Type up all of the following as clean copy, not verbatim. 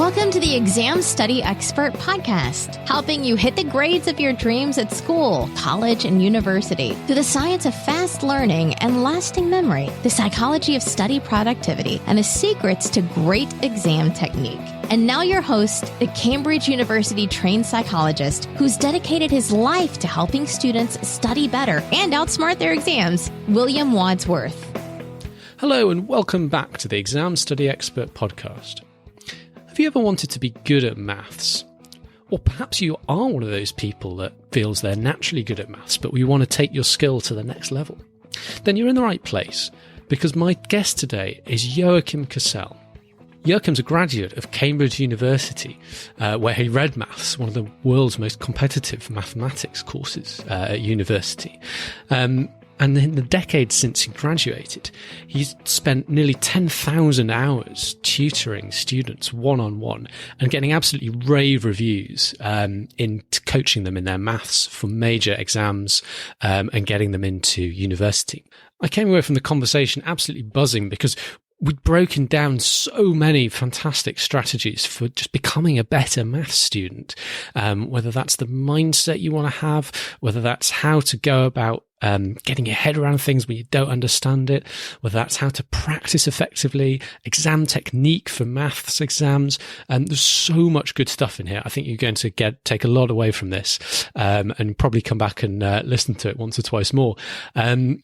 Welcome to the Exam Study Expert Podcast, helping you hit the grades of your dreams at school, college, and university through the science of fast learning and lasting memory, the psychology of study productivity, and the secrets to great exam technique. And now your host, the Cambridge University trained psychologist who's dedicated his life to helping students study better and outsmart their exams, William Wadsworth. Hello and welcome back to the Exam Study Expert Podcast. Have you ever wanted to be good at maths? Or perhaps you are one of those people that feels they're naturally good at maths, but we want to take your skill to the next level? Then you're in the right place, because my guest today is Joachim Cassel. Joachim's a graduate of Cambridge University, where he read maths, one of the world's most competitive mathematics courses at university. And in the decades since he graduated, he's spent nearly 10,000 hours tutoring students one-on-one and getting absolutely rave reviews in coaching them in their maths for major exams and getting them into university. I came away from the conversation absolutely buzzing because we'd broken down so many fantastic strategies for just becoming a better maths student, whether that's the mindset you want to have, whether that's how to go about getting your head around things when you don't understand it, whether that's how to practice effectively, exam technique for maths exams. There's so much good stuff in here. I think you're going to take a lot away from this and probably come back and listen to it once or twice more.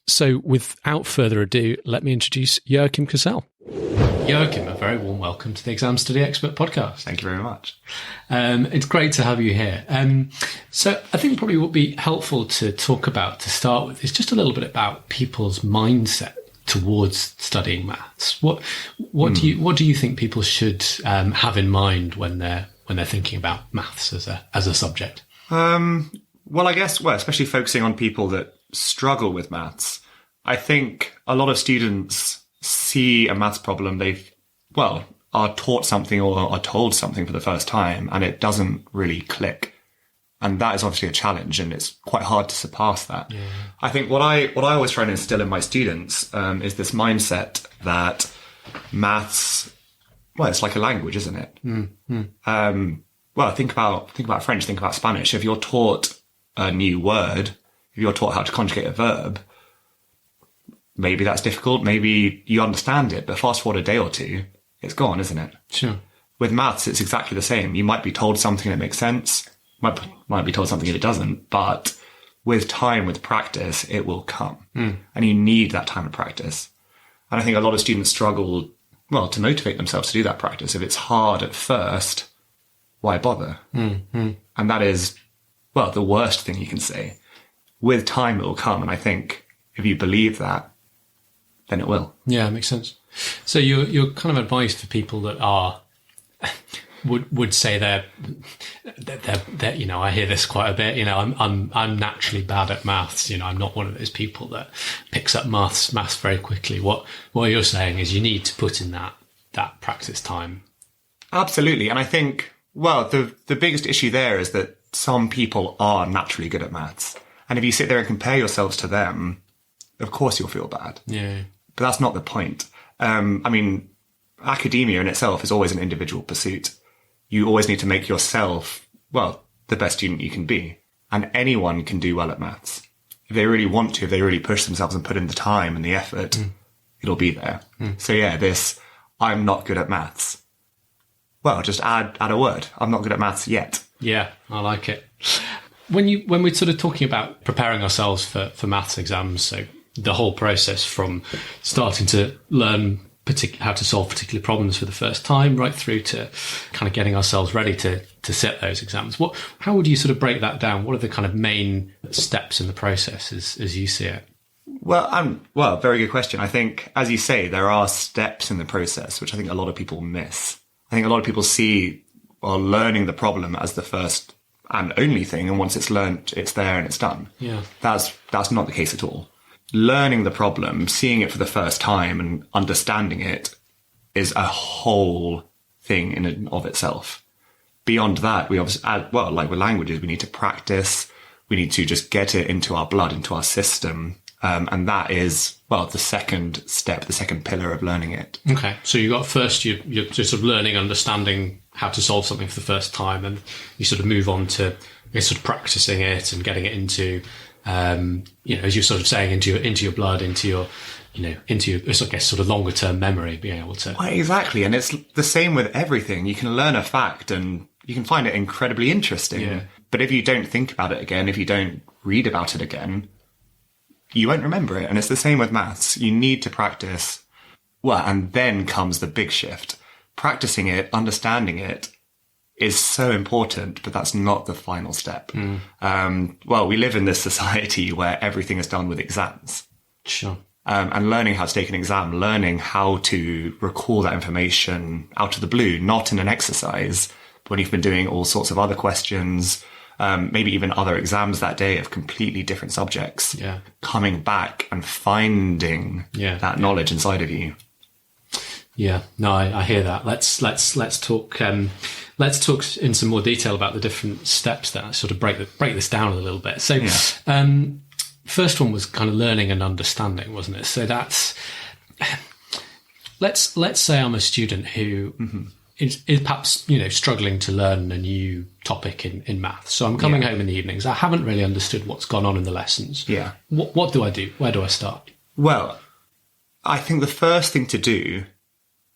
So without further ado, let me introduce Joachim Cassel. Joachim, a very warm welcome to the Exam Study Expert Podcast. Thank you very much. It's great to have you here. So I think probably what would be helpful to talk about to start with is just a little bit about people's mindset towards studying maths. What do you think people should have in mind when they're thinking about maths as a subject? Well, I guess, especially focusing on people that struggle with maths, I think a lot of students see a maths problem, are taught something or are told something for the first time, and it doesn't really click. And that is obviously a challenge, and it's quite hard to surpass that. Yeah. I think what I always try to instill in my students is this mindset that maths, it's like a language, isn't it? Think about French, think about Spanish. If you're taught a new word, if you're taught how to conjugate a verb, maybe that's difficult. Maybe you understand it, but fast forward a day or two, it's gone, isn't it? Sure. With maths, it's exactly the same. You might be told something that makes sense, might be told something that it doesn't, but with time, with practice, it will come. And you need that time of practice. And I think a lot of students struggle, to motivate themselves to do that practice. If it's hard at first, why bother? And that is, the worst thing you can say. With time, it will come. And I think if you believe that, then it will. Yeah, it makes sense. So your kind of advice for people that are would say they're I hear this quite a bit. I'm naturally bad at maths. I'm not one of those people that picks up maths very quickly. What you're saying is you need to put in that practice time. Absolutely, and I think the biggest issue there is that some people are naturally good at maths, and if you sit there and compare yourselves to them, of course you'll feel bad. Yeah. But that's not the point. Academia in itself is always an individual pursuit. You always need to make yourself, the best student you can be. And anyone can do well at maths. If they really want to, if they really push themselves and put in the time and the effort, it'll be there. So I'm not good at maths. Just add a word. I'm not good at maths yet. Yeah, I like it. When we're sort of talking about preparing ourselves for maths exams, so the whole process from starting to learn how to solve particular problems for the first time, right through to kind of getting ourselves ready to set those exams. How would you sort of break that down? What are the kind of main steps in the process as you see it? Very good question. I think, as you say, there are steps in the process, which I think a lot of people miss. I think a lot of people see learning the problem as the first and only thing, and once it's learned, it's there and it's done. Yeah. That's not the case at all. Learning the problem, seeing it for the first time and understanding it is a whole thing in and of itself. Beyond that, we obviously like with languages, we need to practice. We need to just get it into our blood, into our system, And that is, well, the second step, the second pillar of learning it. Okay. So you got first, you're sort of learning, understanding how to solve something for the first time, and you sort of move on to sort of practicing it and getting it into, as you're sort of saying, into your blood, into your, I guess, sort of longer term memory, being able to. Well, exactly. And it's the same with everything. You can learn a fact and you can find it incredibly interesting. Yeah. But if you don't think about it again, if you don't read about it again, you won't remember it. And it's the same with maths. You need to practice. Well, and then comes the big shift. Practicing it, understanding it is so important, but that's not the final step. Well, we live in this society where everything is done with exams. Sure. And learning how to take an exam, learning how to recall that information out of the blue, not in an exercise, but when you've been doing all sorts of other questions, maybe even other exams that day of completely different subjects, coming back and finding that knowledge inside of you. Yeah, no, I hear that. Let's talk. Let's talk in some more detail about the different steps that sort of break this down a little bit. So, first one was kind of learning and understanding, wasn't it? So that's let's say I'm a student who is perhaps struggling to learn a new topic in maths. So I'm coming home in the evenings. I haven't really understood what's gone on in the lessons. Yeah. What do I do? Where do I start? Well, I think the first thing to do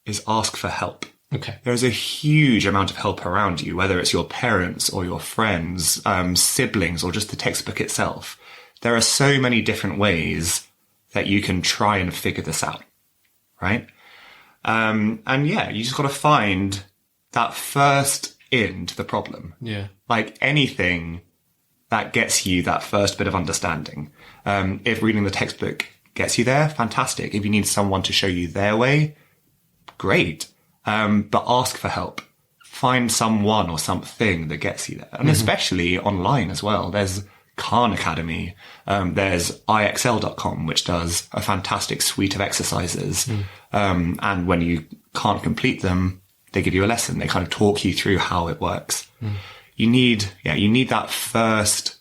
is ask for help. Okay. There's a huge amount of help around you, whether it's your parents or your friends, siblings, or just the textbook itself. There are so many different ways that you can try and figure this out, right? You just got to find that first in to the problem. Yeah. Like anything that gets you that first bit of understanding. If reading the textbook gets you there, fantastic. If you need someone to show you their way, great. But ask for help. Find someone or something that gets you there. And especially online as well. There's Khan Academy. There's IXL.com, which does a fantastic suite of exercises. And when you can't complete them, they give you a lesson. They kind of talk you through how it works. You need that first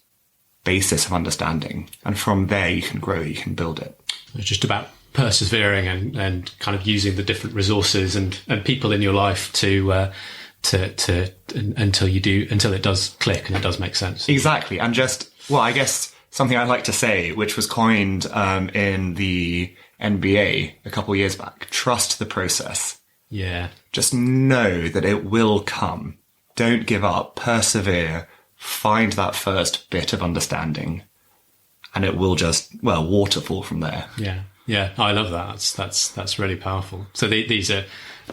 basis of understanding. And from there, you can grow, you can build it. It's just about persevering and kind of using the different resources and people in your life to until it does click and it does make sense. Exactly. And I guess something I'd like to say, which was coined in the NBA a couple of years back, trust the process. Yeah. Just know that it will come. Don't give up, persevere, find that first bit of understanding, and it will just, waterfall from there. Yeah. Yeah, I love that. That's really powerful. So these are,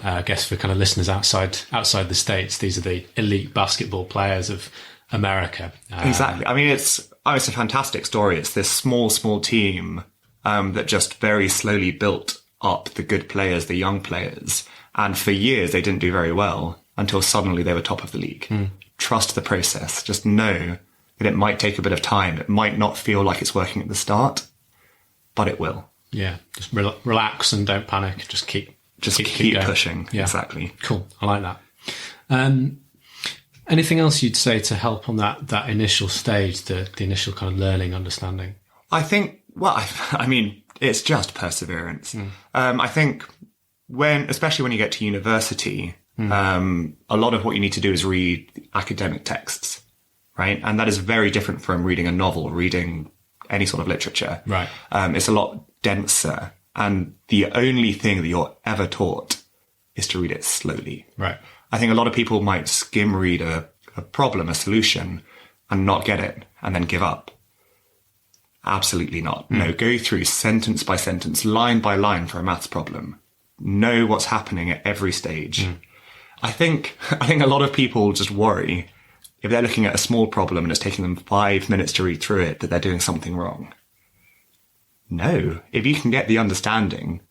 I guess, for kind of listeners outside the States, these are the elite basketball players of America. Exactly. I mean, it's a fantastic story. It's this small team that just very slowly built up the good players, the young players, and for years they didn't do very well until suddenly they were top of the league. Trust the process. Just know that it might take a bit of time. It might not feel like it's working at the start, but it will. Yeah, just relax and don't panic. Just keep pushing. Yeah. Exactly. Cool. I like that. Anything else you'd say to help on that initial stage, the initial kind of learning, understanding? I think, it's just perseverance. I think especially when you get to university, a lot of what you need to do is read academic texts, right? And that is very different from reading a novel, reading any sort of literature. Right. It's a lot denser, and the only thing that you're ever taught is to read it slowly. Right. I think a lot of people might skim read a problem, a solution, and not get it, and then give up. Absolutely not. No, go through sentence by sentence, line by line for a maths problem. Know what's happening at every stage. I think a lot of people just worry if they're looking at a small problem and it's taking them 5 minutes to read through it, that they're doing something wrong. No, if you can get the understanding,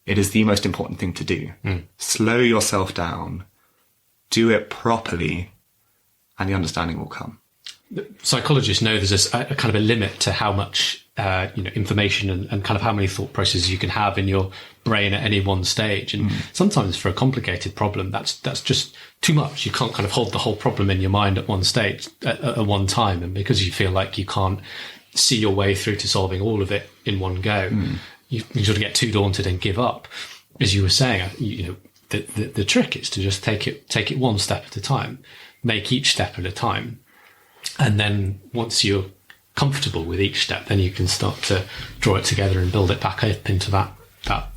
it is the most important thing to do. Slow yourself down, do it properly, and the understanding will come. Psychologists know there's a kind of a limit to how much information and kind of how many thought processes you can have in your brain at any one stage. And sometimes for a complicated problem, that's just too much. You can't kind of hold the whole problem in your mind at one stage, at one time. And because you feel like you can't see your way through to solving all of it in one go. You sort of get too daunted and give up. As you were saying, the trick is to just take it one step at a time, make each step at a time. And then once you're comfortable with each step, then you can start to draw it together and build it back up into that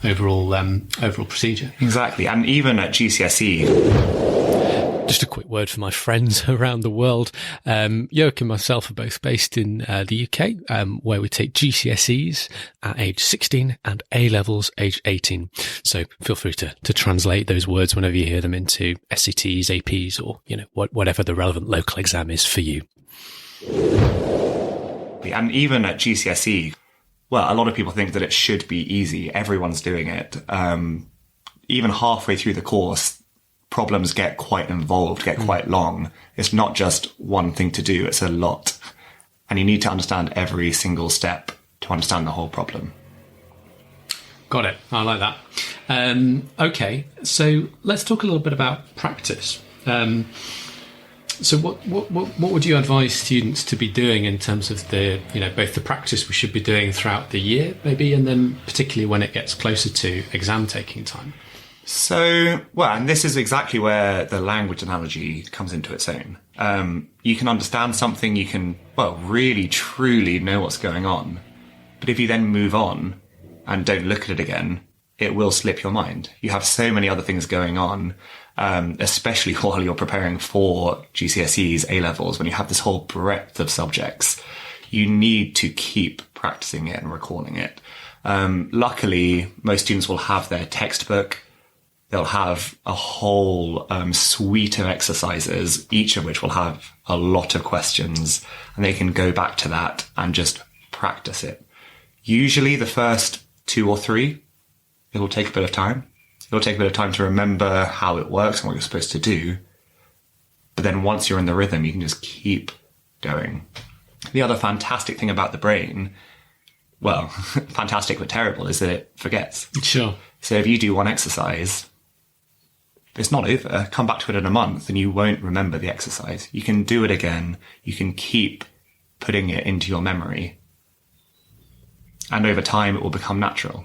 overall procedure. Exactly. And even at GCSE, just a quick word for my friends around the world. Joachim and myself are both based in the UK, where we take GCSEs at age 16 and A-levels age 18. So feel free to translate those words whenever you hear them into SATs, APs, or whatever the relevant local exam is for you. And even at GCSE, well, a lot of people think that it should be easy. Everyone's doing it. Even halfway through the course, problems get quite involved, get quite long. It's not just one thing to do, it's a lot. And you need to understand every single step to understand the whole problem. Got it. I like that. Okay, so let's talk a little bit about practice. So what would you advise students to be doing in terms of both the practice we should be doing throughout the year, maybe, and then particularly when it gets closer to exam taking time? So, well, and this is exactly where the language analogy comes into its own. You can understand something, you can, really, truly know what's going on. But if you then move on and don't look at it again, it will slip your mind. You have so many other things going on, especially while you're preparing for GCSEs, A-levels, when you have this whole breadth of subjects. You need to keep practicing it and recalling it. Luckily, most students will have their textbook. They'll have a whole suite of exercises, each of which will have a lot of questions, and they can go back to that and just practice it. Usually the first 2 or 3, it'll take a bit of time. It'll take a bit of time to remember how it works and what you're supposed to do. But then once you're in the rhythm, you can just keep going. The other fantastic thing about the brain, well, fantastic but terrible, is that it forgets. Sure. So if you do one exercise, it's not over. Come back to it in a month and you won't remember the exercise. You can do it again. You can keep putting it into your memory. And over time, it will become natural.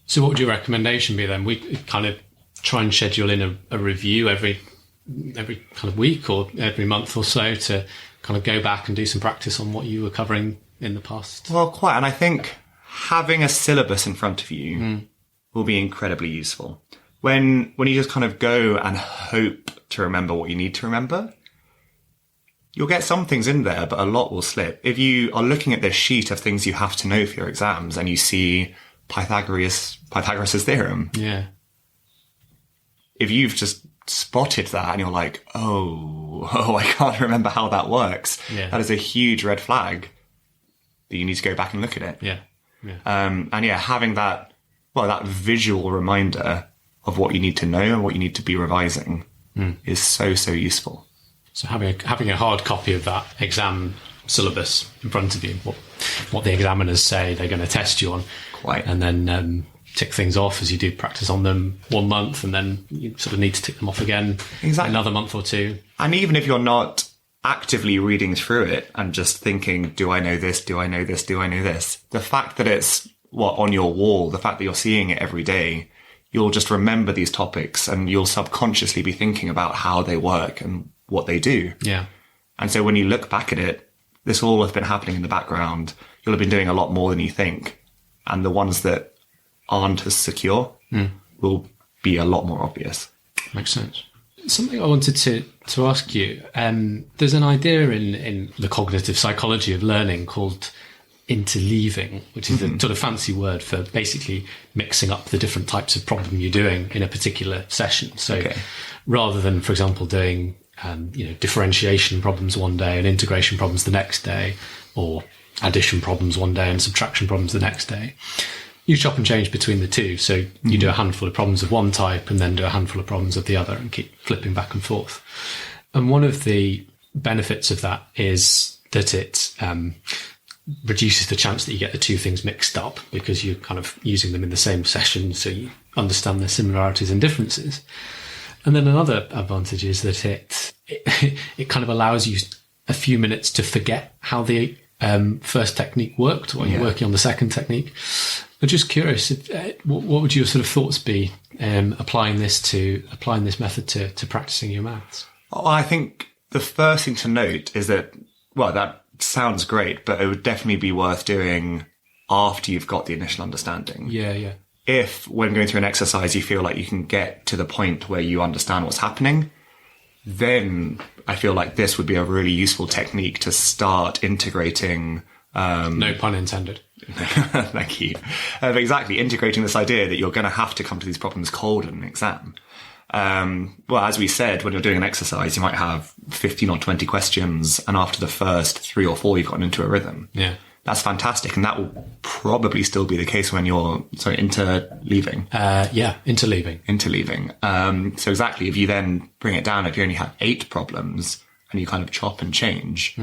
So what would your recommendation be then? We kind of try and schedule in a review every kind of week or every month or so to kind of go back and do some practice on what you were covering in the past. Well, quite. And I think having a syllabus in front of you will be incredibly useful. When you just kind of go and hope to remember what you need to remember, you'll get some things in there, but a lot will slip. If you are looking at this sheet of things you have to know for your exams and you see Pythagoras' theorem. Yeah. If you've just spotted that and you're like, oh, I can't remember how that works. Yeah. That is a huge red flag that you need to go back and look at it. Yeah. Having that visual reminder of what you need to know and what you need to be revising is so useful. So having a hard copy of that exam syllabus in front of you, what the examiners say they're going to test you on. Quite. And then tick things off as you do practice on them 1 month, and then you sort of need to tick them off again another month or 2. And even if you're not actively reading through it and just thinking, do I know this? Do I know this? Do I know this? The fact that it's on your wall, the fact that you're seeing it every day, you'll just remember these topics and you'll subconsciously be thinking about how they work and what they do. Yeah. And so when you look back at it, this all has been happening in the background. You'll have been doing a lot more than you think. And the ones that aren't as secure will be a lot more obvious. Makes sense. Something I wanted to ask you, there's an idea in the cognitive psychology of learning called interleaving, which is a sort of fancy word for basically mixing up the different types of problem you're doing in a particular session. So rather than, for example, doing differentiation problems one day and integration problems the next day, or addition problems one day and subtraction problems the next day, you chop and change between the two. So you do a handful of problems of one type and then do a handful of problems of the other and keep flipping back and forth. And one of the benefits of that is that it reduces the chance that you get the two things mixed up because you're kind of using them in the same session, so you understand their similarities and differences. And then another advantage is that it kind of allows you a few minutes to forget how the first technique worked while you're working on the second technique. I'm just curious, what would your sort of thoughts be applying this method to practicing your maths? Oh, I think the first thing to note is that, well, that sounds great, but it would definitely be worth doing after you've got the initial understanding. Yeah. If, when going through an exercise, you feel like you can get to the point where you understand what's happening, then I feel like this would be a really useful technique to start integrating. No pun intended. Thank you. Exactly, integrating this idea that you're going to have to come to these problems cold in an exam. Well, as we said, when you're doing an exercise, you might have 15 or 20 questions, and after the first 3 or 4, you've gotten into a rhythm. Yeah. That's fantastic, and that will probably still be the case when you're, interleaving. Interleaving. So exactly, if you then bring it down, if you only have 8 problems, and you kind of chop and change,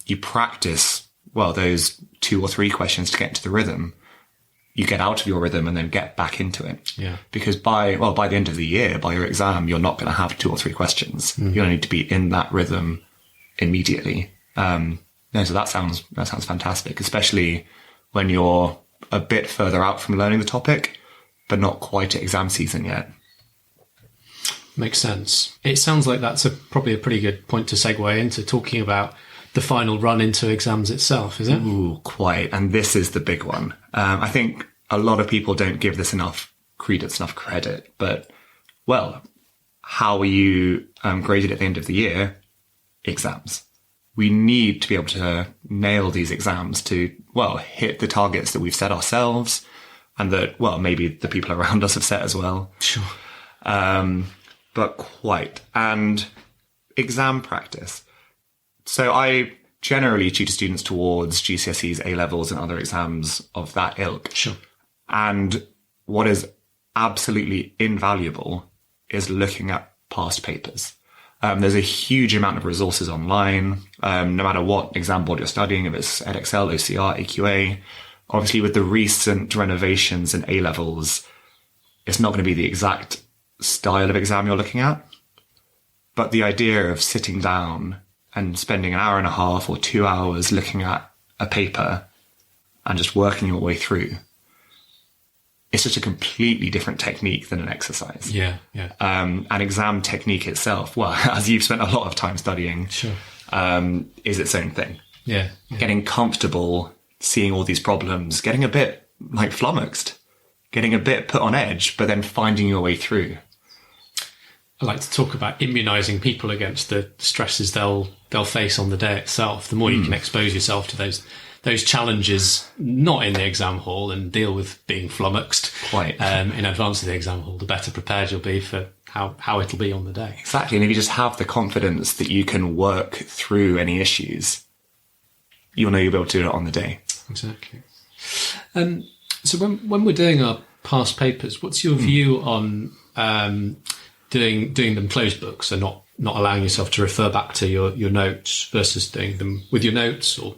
you practice, those 2 or 3 questions to get into the rhythm. You get out of your rhythm and then get back into it. Yeah. Because by the end of the year, by your exam, you're not going to have 2 or 3 questions. You're going to need to be in that rhythm immediately. So that sounds fantastic, especially when you're a bit further out from learning the topic, but not quite at exam season yet. Makes sense. It sounds like that's probably a pretty good point to segue into talking about the final run into exams itself, is it? Ooh, quite. And this is the big one. I think a lot of people don't give this enough credit, but, how are you graded at the end of the year? Exams. We need to be able to nail these exams to, hit the targets that we've set ourselves and that, maybe the people around us have set as well. Sure. But quite. And exam practice. So I generally tutor students towards GCSEs, A-levels and other exams of that ilk. Sure. And what is absolutely invaluable is looking at past papers. There's a huge amount of resources online, no matter what exam board you're studying, if it's Edexcel, OCR, AQA. Obviously, with the recent renovations in A-levels, it's not going to be the exact style of exam you're looking at. But the idea of sitting down and spending an hour and a half or 2 hours looking at a paper and just working your way through, it's just a completely different technique than an exercise. Yeah. An exam technique itself, as you've spent a lot of time studying, sure, is its own thing. Yeah. Getting comfortable, seeing all these problems, getting a bit flummoxed, getting a bit put on edge, but then finding your way through. I like to talk about immunising people against the stresses they'll face on the day itself. The more you can expose yourself to those challenges, not in the exam hall, and deal with being flummoxed quite in advance of the exam hall, the better prepared you'll be for how it'll be on the day. Exactly. And if you just have the confidence that you can work through any issues, you'll know you'll be able to do it on the day. Exactly. So when we're doing our past papers, what's your view on doing them closed books and not allowing yourself to refer back to your notes versus doing them with your notes, or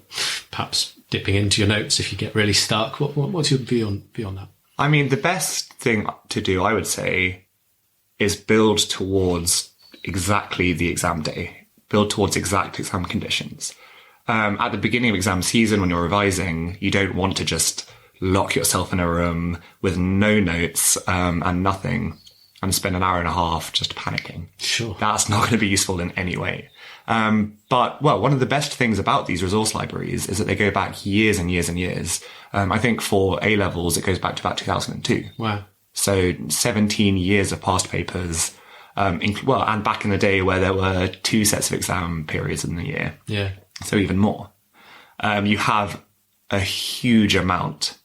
perhaps dipping into your notes if you get really stuck? What's your view on that? I mean, the best thing to do, I would say, is build towards exactly the exam day. Build towards exact exam conditions. At the beginning of exam season, when you're revising, you don't want to just lock yourself in a room with no notes and nothing and spend an hour and a half just panicking. Sure. That's not going to be useful in any way. But one of the best things about these resource libraries is that they go back years and years and years. I think for A-levels, it goes back to about 2002. Wow. So 17 years of past papers, and back in the day where there were 2 sets of exam periods in the year. Yeah. So even more. You have a huge amount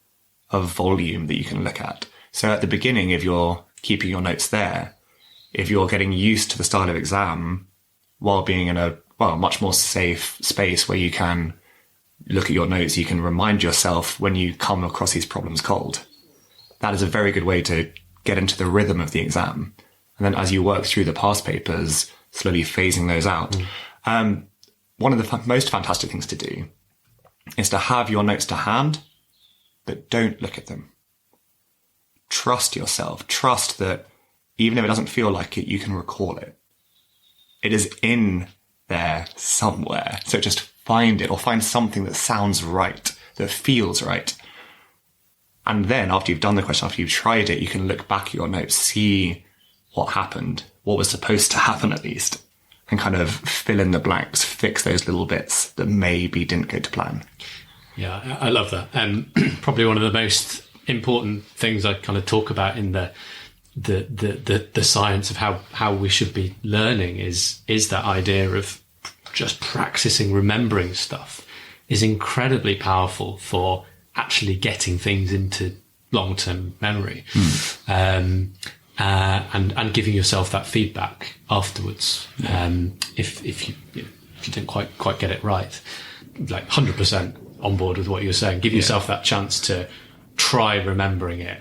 of volume that you can look at. So at the beginning, if you're keeping your notes there, if you're getting used to the style of exam while being in a much more safe space where you can look at your notes, you can remind yourself when you come across these problems cold. That is a very good way to get into the rhythm of the exam. And then as you work through the past papers, slowly phasing those out. One of the most fantastic things to do is to have your notes to hand, but don't look at them. Trust yourself. Trust that even if it doesn't feel like it, you can recall it. It is in there somewhere. So just find it, or find something that sounds right, that feels right. And then after you've done the question, after you've tried it, you can look back at your notes, see what happened, what was supposed to happen at least, and kind of fill in the blanks, fix those little bits that maybe didn't go to plan. Yeah, I love that. Probably one of the most important things I kind of talk about in the science of how we should be learning is that idea of just practicing remembering stuff is incredibly powerful for actually getting things into long-term memory. And giving yourself that feedback afterwards. If you didn't quite get it right, like 100% on board with what you're saying, give yourself that chance to try remembering it.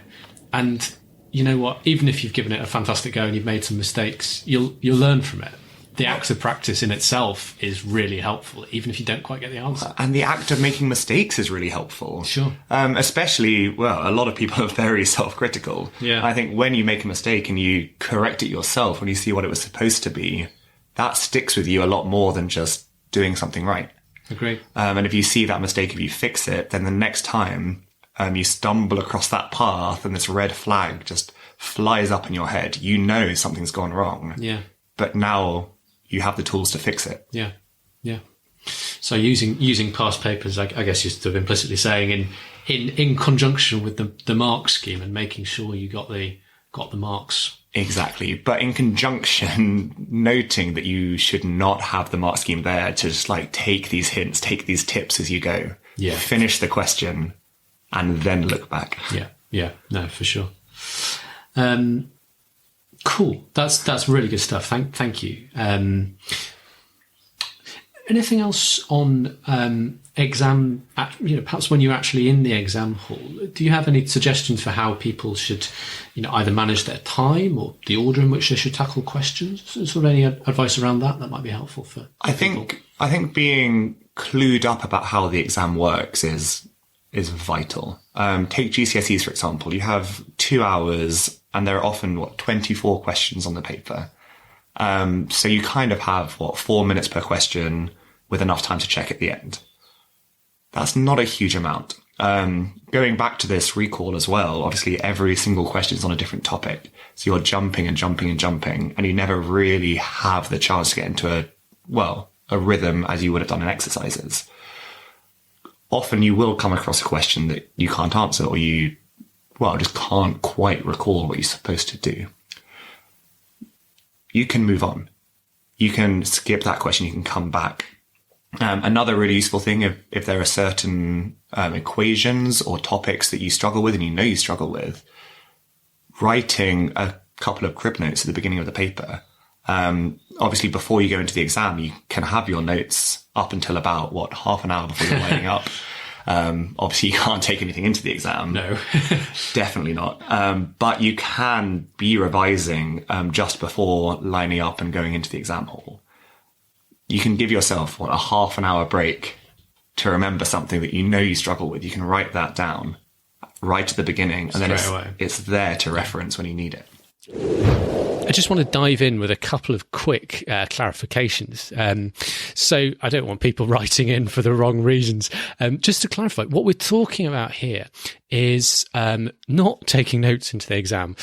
And you know what, even if you've given it a fantastic go and you've made some mistakes, you'll learn from it. The act of practice in itself is really helpful, even if you don't quite get the answer. And the act of making mistakes is really helpful. Sure. Especially, well, a lot of people are very self-critical. Yeah. I think when you make a mistake and you correct it yourself, when you see what it was supposed to be, that sticks with you a lot more than just doing something right. Agreed. And if you see that mistake, if you fix it, then the next time you stumble across that path and this red flag just flies up in your head, you know something's gone wrong. Yeah. But now you have the tools to fix it. Yeah. Yeah. So using past papers, I guess you're sort of implicitly saying in conjunction with the mark scheme and making sure you got the marks. Exactly. But in conjunction, noting that you should not have the mark scheme there to just like take these hints, take these tips as you go. Yeah. Finish the question and then look back. Yeah. Yeah. No, for sure. Cool. That's really good stuff. Thank you. Anything else on exam? Perhaps when you're actually in the exam hall, do you have any suggestions for how people should, either manage their time or the order in which they should tackle questions? Sort of any advice around that might be helpful for. I think being clued up about how the exam works is vital. Take GCSEs for example. You have 2 hours. And there are often, 24 questions on the paper. So you kind of have, 4 minutes per question with enough time to check at the end. That's not a huge amount. Going back to this recall as well, obviously every single question is on a different topic. So you're jumping and jumping and jumping, and you never really have the chance to get into a rhythm as you would have done in exercises. Often you will come across a question that you can't answer, or you just can't quite recall what you're supposed to do. You can move on. You can skip that question. You can come back. Another really useful thing, if there are certain equations or topics that you struggle with and you struggle with, writing a couple of crib notes at the beginning of the paper. Obviously, before you go into the exam, you can have your notes up until about, half an hour before you're lining up. Obviously you can't take anything into the exam. No. Definitely not. But you can be revising, just before lining up and going into the exam hall. You can give yourself, a half an hour break to remember something that you struggle with. You can write that down right at the beginning, and then it's there to reference when you need it. I just want to dive in with a couple of quick clarifications. So I don't want people writing in for the wrong reasons. Just to clarify, what we're talking about here is not taking notes into the exam,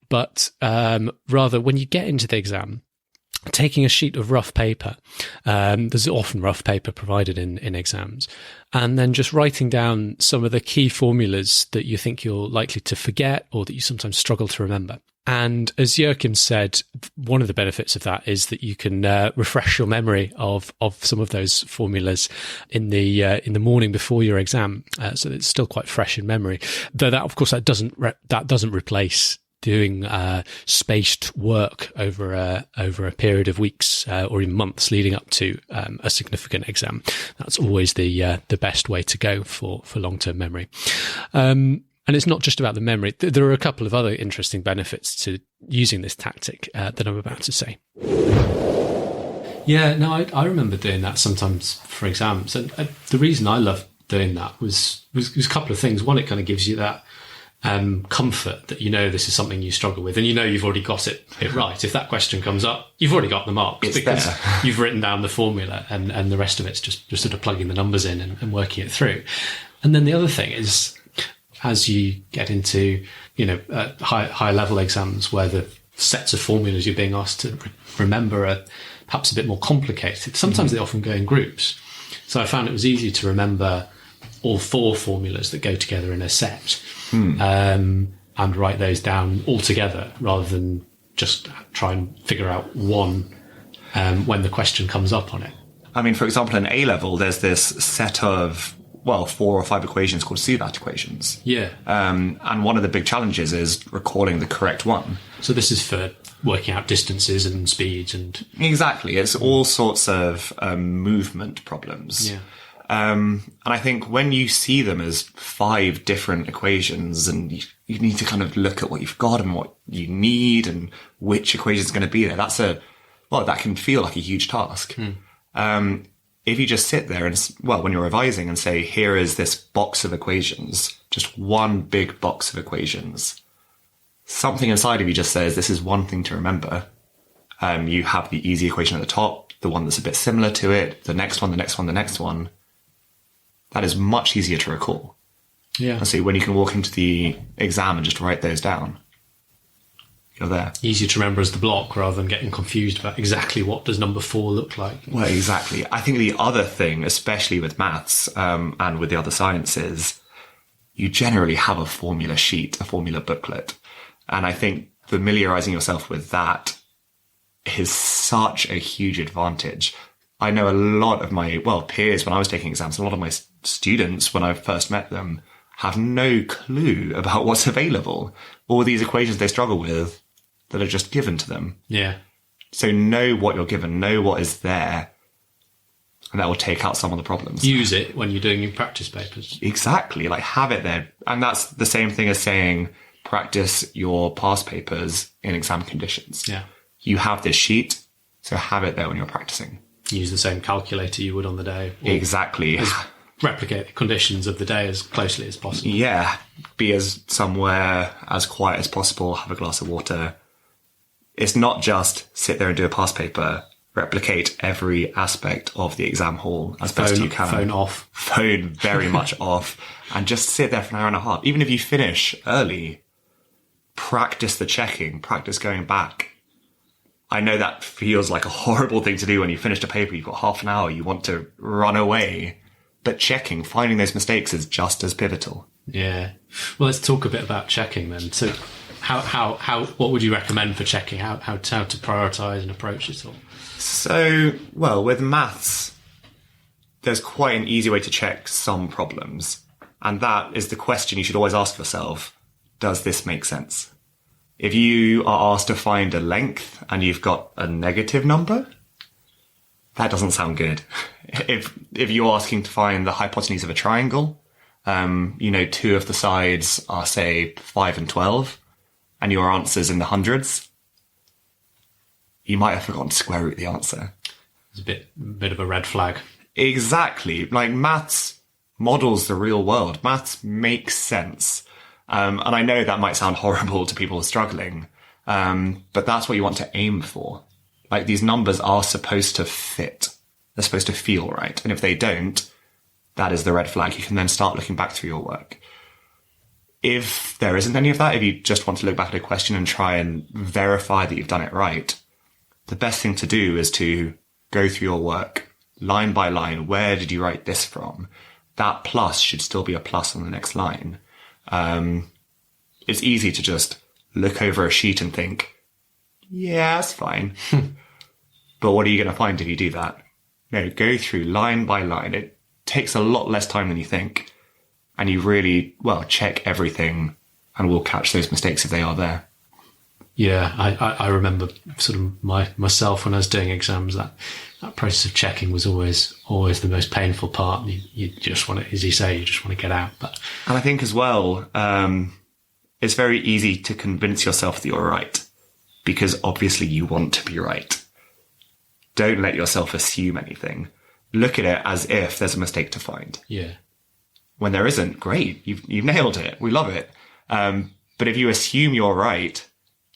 but rather when you get into the exam, taking a sheet of rough paper. There's often rough paper provided in exams, and then just writing down some of the key formulas that you think you're likely to forget or that you sometimes struggle to remember. And as Joachim said, one of the benefits of that is that you can refresh your memory of some of those formulas in the morning before your exam, so that it's still quite fresh in memory. Though that, of course, that doesn't replace doing spaced work over a period of weeks or even months leading up to a significant exam. That's always the best way to go for long-term memory. And it's not just about the memory. There are a couple of other interesting benefits to using this tactic that I'm about to say. Yeah, no, I remember doing that sometimes for exams. And the reason I loved doing that was a couple of things. One, it kind of gives you that comfort that this is something you struggle with, and you've already got it right. If that question comes up, you've already got the marks because you've written down the formula, and the rest of it's just sort of plugging the numbers in and working it through. And then the other thing is, as you get into high level exams where the sets of formulas you're being asked to remember are perhaps a bit more complicated, sometimes they often go in groups. So I found it was easier to remember all 4 formulas that go together in a set, and write those down all together rather than just try and figure out one when the question comes up on it. I mean, for example, in A-level, there's this set of, 4 or 5 equations called CVAT equations. Yeah. And one of the big challenges is recalling the correct one. So this is for working out distances and speeds and... Exactly. It's all sorts of movement problems. Yeah. And I think when you see them as 5 different equations, and you need to kind of look at what you've got and what you need and which equation is going to be there, that can feel like a huge task. If you just sit there and, when you're revising and say, here is this box of equations, just one big box of equations, something inside of you just says, this is one thing to remember. You have the easy equation at the top, the one that's a bit similar to it, the next one, the next one, the next one. That is much easier to recall. Yeah. And so when you can walk into the exam and just write those down, you're there. Easier to remember as the block rather than getting confused about exactly what does number 4 look like. Well, exactly. I think the other thing, especially with maths and with the other sciences, you generally have a formula sheet, a formula booklet. And I think familiarizing yourself with that is such a huge advantage. I know a lot of my, peers when I was taking exams, a lot of my students, when I first met them, have no clue about what's available. All these equations they struggle with that are just given to them. Yeah. So know what you're given, know what is there, and that will take out some of the problems. Use it when you're doing your practice papers. Exactly. Like, have it there. And that's the same thing as saying practice your past papers in exam conditions. Yeah. You have this sheet, so have it there when you're practicing. Use the same calculator you would on the day. Exactly. Replicate the conditions of the day as closely as possible. Yeah. Be somewhere as quiet as possible. Have a glass of water. It's not just sit there and do a past paper. Replicate every aspect of the exam hall as best you can. Phone off. Phone very much off. And just sit there for an hour and a half. Even if you finish early, practice the checking. Practice going back. I know that feels like a horrible thing to do when you finished a paper. You've got half an hour. You want to run away. But checking, finding those mistakes is just as pivotal. Yeah. Well, let's talk a bit about checking then. So what would you recommend for checking? How to prioritize and approach it all? So, with maths, there's quite an easy way to check some problems. And that is the question you should always ask yourself. Does this make sense? If you are asked to find a length and you've got a negative number, that doesn't sound good. If you're asking to find the hypotenuse of a triangle, 2 of the sides are, say, 5 and 12, and your answer's in the hundreds, you might have forgotten to square root the answer. It's a bit of a red flag. Exactly. Like, maths models the real world. Maths makes sense. And I know that might sound horrible to people struggling, but that's what you want to aim for. Like, these numbers are supposed to fit. They're supposed to feel right. And if they don't, that is the red flag. You can then start looking back through your work. If there isn't any of that, if you just want to look back at a question and try and verify that you've done it right, the best thing to do is to go through your work line by line. Where did you write this from? That plus should still be a plus on the next line. It's easy to just look over a sheet and think, yeah, that's fine. But what are you going to find if you do that? No, go through line by line. It takes a lot less time than you think. And you really, check everything and will catch those mistakes if they are there. Yeah, I remember sort of myself when I was doing exams, that process of checking was always the most painful part. You just want to, as you say, you just want to get out. And I think as well, it's very easy to convince yourself that you're right, because obviously you want to be right. Don't let yourself assume anything. Look at it as if there's a mistake to find. Yeah. When there isn't, great. You've nailed it. We love it. But if you assume you're right,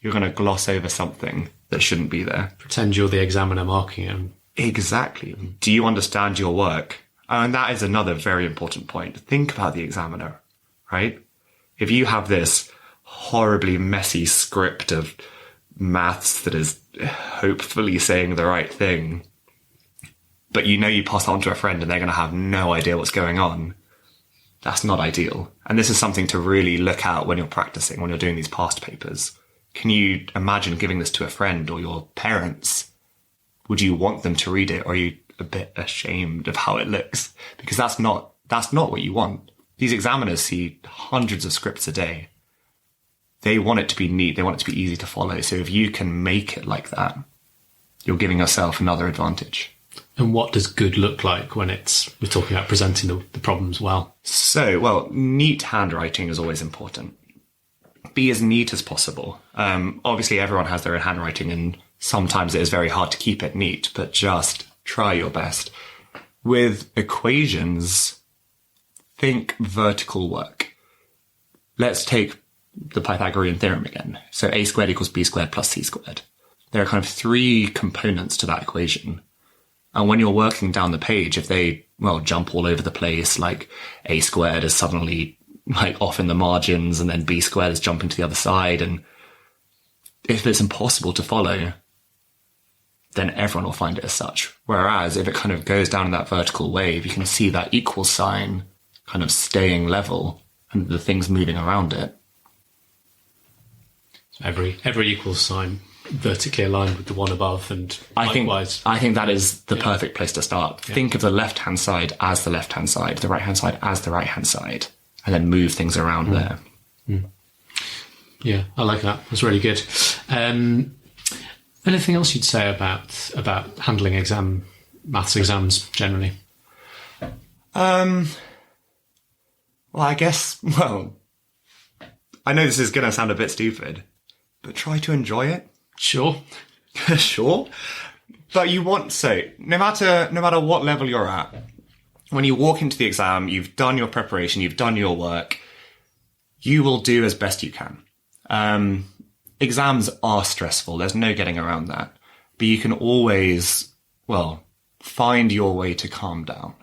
you're going to gloss over something that shouldn't be there. Pretend you're the examiner marking it. Exactly. Do you understand your work? And that is another very important point. Think about the examiner, right? If you have this horribly messy script of maths that is hopefully saying the right thing, but you know you pass it on to a friend and they're going to have no idea what's going on, that's not ideal. And this is something to really look at when you're practicing, when you're doing these past papers. Can you imagine giving this to a friend or your parents? Would you want them to read it, or are you a bit ashamed of how it looks? Because that's not what you want. These examiners see hundreds of scripts a day. They want it to be neat. They want it to be easy to follow. So if you can make it like that, you're giving yourself another advantage. And what does good look like when we're talking about presenting the problems well? So, well, neat handwriting is always important. Be as neat as possible. Obviously, everyone has their own handwriting, and sometimes it is very hard to keep it neat, but just try your best. With equations, think vertical work. Let's take the Pythagorean theorem again. So a squared equals b squared plus c squared. There are kind of three components to that equation. And when you're working down the page, if they, jump all over the place, like a squared is suddenly like off in the margins and then b squared is jumping to the other side, and if it's impossible to follow, then everyone will find it as such. Whereas if it kind of goes down in that vertical wave, you can see that equal sign kind of staying level and the things moving around it. So every equal sign vertically aligned with the one above, and likewise. I think that is the perfect place to start. Yeah. Think of the left-hand side as the left-hand side, the right-hand side as the right-hand side, and then move things around there. Mm. Yeah, I like that. That's really good. Anything else you'd say about handling maths exams generally? I guess, I know this is going to sound a bit stupid, but try to enjoy it. Sure. Sure. But no matter what level you're at, when you walk into the exam, you've done your preparation, you've done your work, you will do as best you can. Exams are stressful. There's no getting around that. But you can always, find your way to calm down.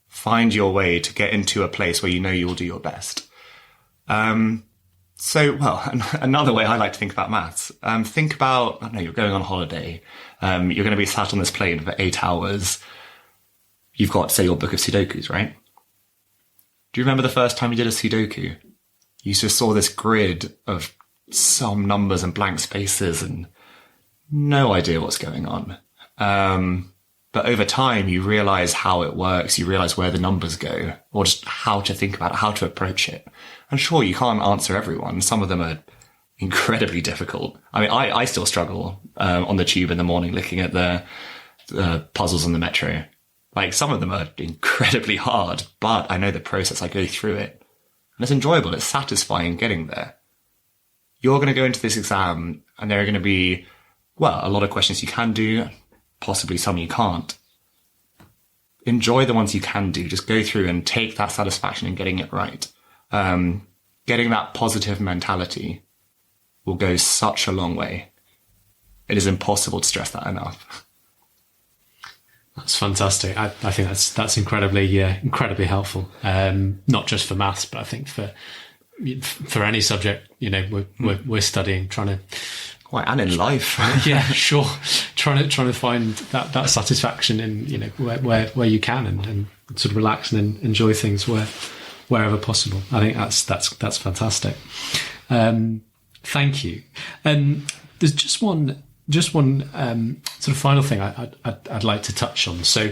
Find your way to get into a place where you know you will do your best. Another way I like to think about maths, think about, you're going on holiday. You're going to be sat on this plane for 8 hours. You've got, say, your book of Sudokus, right? Do you remember the first time you did a Sudoku? You just saw this grid of some numbers and blank spaces and no idea what's going on. But over time, you realize how it works. You realize where the numbers go, or just how to think about it, how to approach it. And sure, you can't answer everyone. Some of them are incredibly difficult. I mean, I still struggle on the tube in the morning looking at the puzzles on the metro. Like, some of them are incredibly hard, but I know the process. I go through it. And it's enjoyable. It's satisfying getting there. You're going to go into this exam, and there are going to be, a lot of questions you can do, possibly some you can't. Enjoy the ones you can do. Just go through and take that satisfaction in getting it right. Getting that positive mentality will go such a long way. It is impossible to stress that enough. That's fantastic. I think that's incredibly helpful. Not just for maths, but I think for any subject, we're studying, trying to. And in life. Yeah, sure. Trying to find that satisfaction in, where you can and sort of relax and enjoy things wherever possible. I think that's fantastic. Thank you. There's just one sort of final thing I'd like to touch on. So,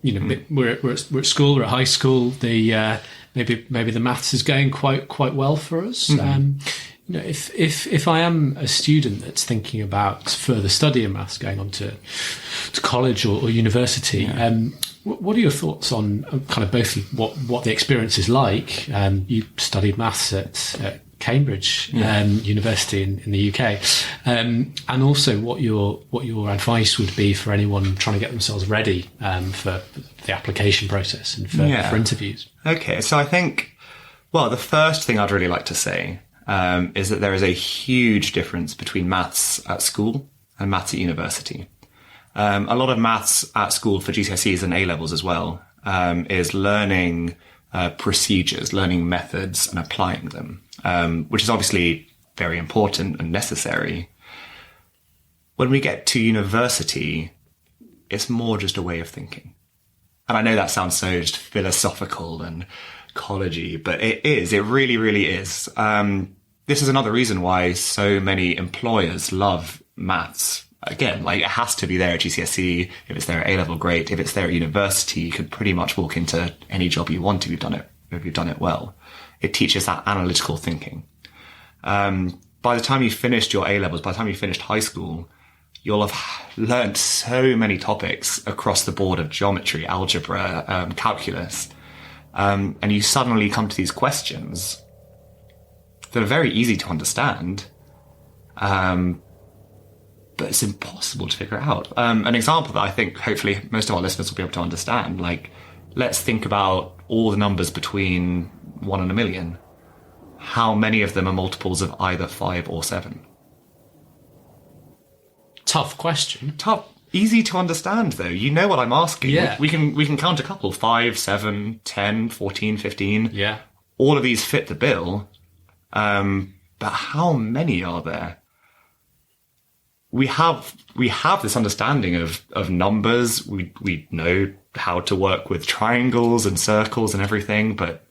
we're at school, we're at high school. The maybe the maths is going quite well for us. Mm-hmm. If I am a student that's thinking about further study in maths, going on to college or university, what are your thoughts on kind of both what the experience is like? You studied maths at Cambridge University in the UK, and also what your advice would be for anyone trying to get themselves ready for the application process and for interviews. Okay, so I think, the first thing I'd really like to say is that there is a huge difference between maths at school and maths at university. A lot of maths at school for GCSEs and A-levels as well is learning procedures, learning methods and applying them, which is obviously very important and necessary. When we get to university, it's more just a way of thinking. And I know that sounds so just philosophical and college-y, but it is. It really, really is. This is another reason why so many employers love maths. Again, like it has to be there at GCSE. If it's there at A-level, great. If it's there at university, you could pretty much walk into any job you want if you've done it well. It teaches that analytical thinking. By the time you finished your A-levels, by the time you finished high school, you'll have learned so many topics across the board of geometry, algebra, calculus. And you suddenly come to these questions that are very easy to understand, but it's impossible to figure out. An example that I think hopefully most of our listeners will be able to understand, like, let's think about all the numbers between 1 and 1 million. How many of them are multiples of either 5 or 7? Tough question. Tough. Easy to understand, though. You know what I'm asking. Yeah. We can count a couple. 5, 7, 10, 14, 15. Yeah. All of these fit the bill. But how many are there? We have this understanding of numbers. We know how to work with triangles and circles and everything, but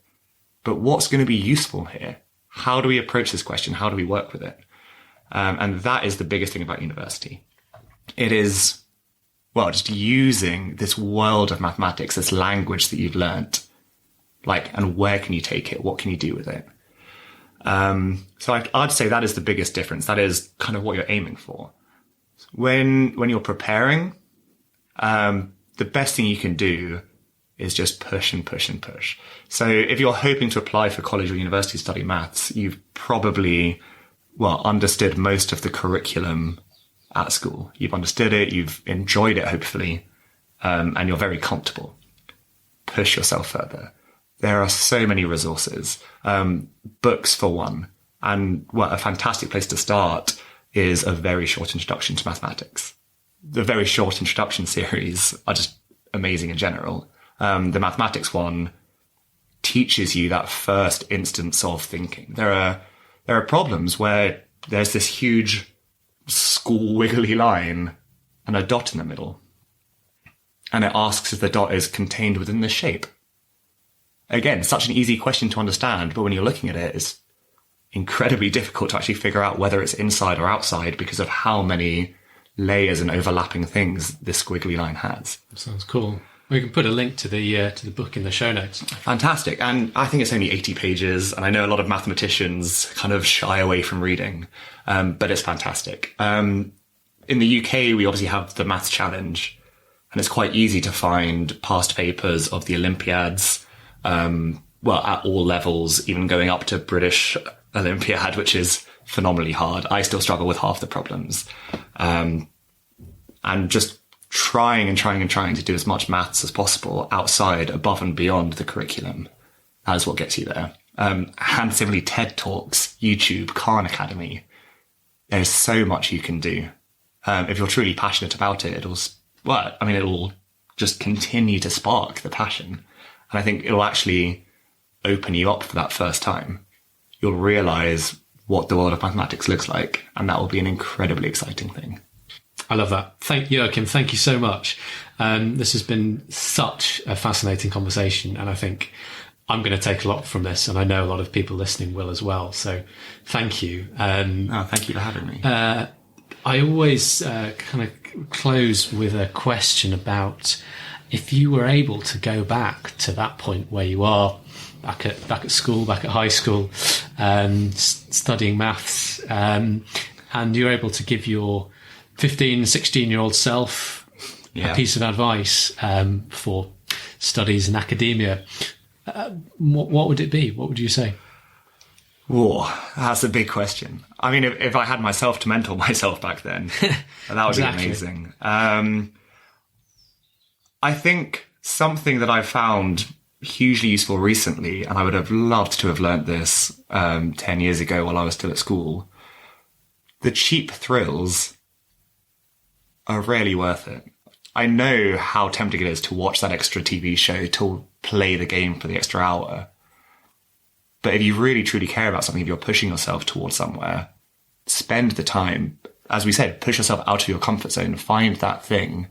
what's going to be useful here? How do we approach this question? How do we work with it? And that is the biggest thing about university. It is, well, just using this world of mathematics, this language that you've learnt, and where can you take it? What can you do with it? So I'd say that is the biggest difference. That is kind of what you're aiming for. When you're preparing, the best thing you can do is just push and push and push. So if you're hoping to apply for college or university to study maths, you've probably, understood most of the curriculum at school. You've understood it, you've enjoyed it, hopefully, and you're very comfortable. Push yourself further. There are so many resources, books for one. And a fantastic place to start is a very short introduction to mathematics. The very short introduction series are just amazing in general. The mathematics one teaches you that first instance of thinking. There are problems where there's this huge school wiggly line and a dot in the middle. And it asks if the dot is contained within the shape. Again, such an easy question to understand, but when you're looking at it, it's incredibly difficult to actually figure out whether it's inside or outside because of how many layers and overlapping things this squiggly line has. Sounds cool. We can put a link to the book in the show notes. Fantastic. And I think it's only 80 pages. And I know a lot of mathematicians kind of shy away from reading, but it's fantastic. In the UK, we obviously have the Maths Challenge, and it's quite easy to find past papers of the Olympiads, at all levels, even going up to British Olympiad, which is phenomenally hard. I still struggle with half the problems. And just trying to do as much maths as possible outside, above and beyond the curriculum. That is what gets you there. And similarly, TED Talks, YouTube, Khan Academy. There's so much you can do. If you're truly passionate about it, it'll just continue to spark the passion. And I think it'll actually open you up for that first time. You'll realize what the world of mathematics looks like, and that will be an incredibly exciting thing. I love that. Joachim, thank you so much. This has been such a fascinating conversation, and I think I'm going to take a lot from this, and I know a lot of people listening will as well. So thank you. Thank you for having me. I always kind of close with a question about if you were able to go back to that point where you are, back at school, back at high school, studying maths, and you're able to give your 15, 16-year-old self a piece of advice for studies in academia, what would it be? What would you say? Whoa, that's a big question. I mean, if I had myself to mentor myself back then, that would be amazing. I think something that I've found hugely useful recently, and I would have loved to have learnt this 10 years ago while I was still at school. The cheap thrills are really worth it. I know how tempting it is to watch that extra TV show, to play the game for the extra hour. But if you really truly care about something, if you're pushing yourself towards somewhere, spend the time. As we said, push yourself out of your comfort zone, find that thing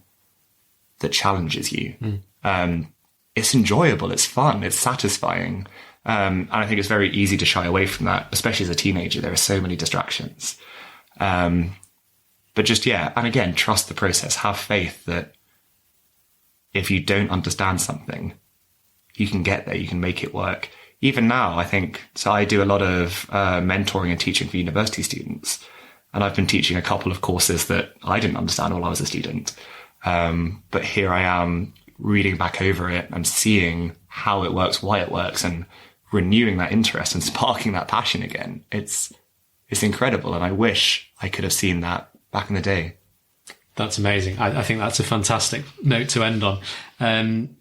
that challenges you. It's enjoyable, it's fun, it's satisfying. And I think it's very easy to shy away from that, especially as a teenager. There are so many distractions. But just, and again, trust the process. Have faith that if you don't understand something, you can get there, you can make it work. Even now, I think, so I do a lot of mentoring and teaching for university students. And I've been teaching a couple of courses that I didn't understand while I was a student. But here I am reading back over it and seeing how it works, why it works, and renewing that interest and sparking that passion again. It's incredible. And I wish I could have seen that back in the day. That's amazing. I think that's a fantastic note to end on.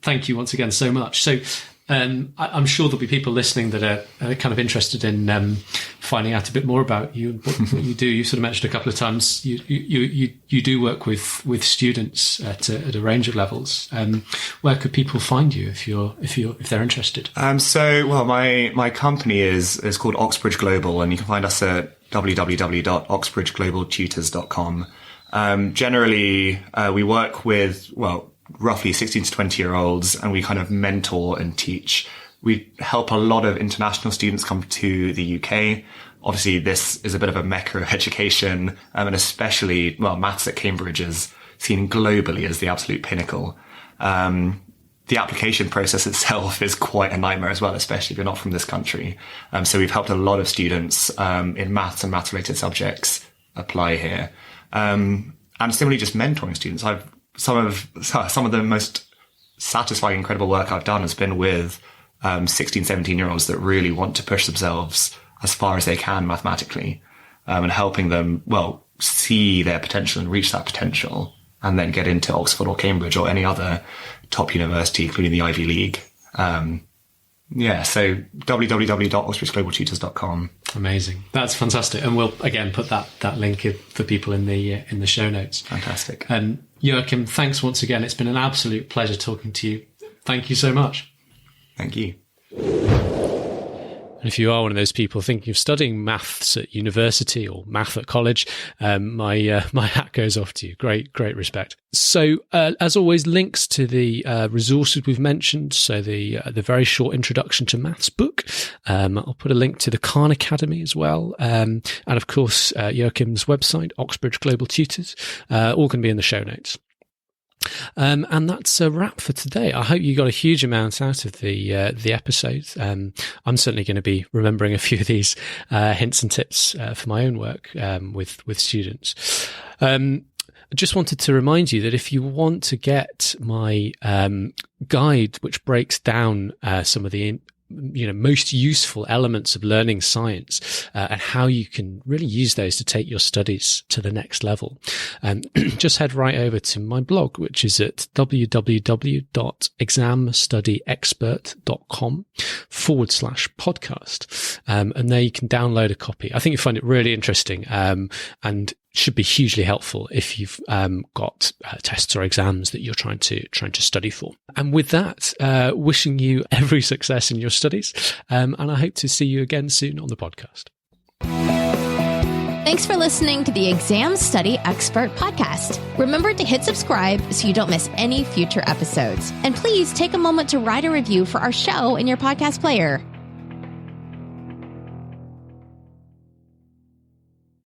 Thank you once again so much. So I'm sure there'll be people listening that are kind of interested in finding out a bit more about you and what you do. You sort of mentioned a couple of times you do work with students at a range of levels. Where could people find you if they're interested? My company is called Oxbridge Global, and you can find us at www.oxbridgeglobaltutors.com. Generally, we work with, roughly 16 to 20-year-olds, and we kind of mentor and teach. We help a lot of international students come to the UK. Obviously, this is a bit of a mecca of education, and especially, maths at Cambridge is seen globally as the absolute pinnacle. The application process itself is quite a nightmare as well, especially if you're not from this country. So we've helped a lot of students in maths and maths-related subjects apply here. And similarly, just mentoring students. Some of the most satisfying, incredible work I've done has been with 16, 17-year-olds that really want to push themselves as far as they can mathematically, and helping them, see their potential and reach that potential, and then get into Oxford or Cambridge or any other top university, including the Ivy League. So www.oxbridgeglobaltutors.com. Amazing. That's fantastic. And we'll again put that link for people in the show notes. Fantastic. Joachim, thanks once again. It's been an absolute pleasure talking to you. Thank you so much. Thank you. And if you are one of those people thinking of studying maths at university or math at college, my hat goes off to you. Great respect. So, as always, links to the resources we've mentioned. So the very short introduction to maths book. I'll put a link to the Khan Academy as well. And of course, Joachim's website, Oxbridge Global Tutors, all can be in the show notes. And that's a wrap for today. I hope you got a huge amount out of the episode. I'm certainly going to be remembering a few of these hints and tips for my own work with students. I just wanted to remind you that if you want to get my guide, which breaks down some of the most useful elements of learning science and how you can really use those to take your studies to the next level, just head right over to my blog, which is at www.examstudyexpert.com/podcast. And there you can download a copy. I think you'll find it really interesting and should be hugely helpful if you've got tests or exams that you're trying to study for. And with that, wishing you every success in your studies, and I hope to see you again soon on the podcast. Thanks for listening to the Exam Study Expert podcast. Remember to hit subscribe so you don't miss any future episodes. And please take a moment to write a review for our show in your podcast player.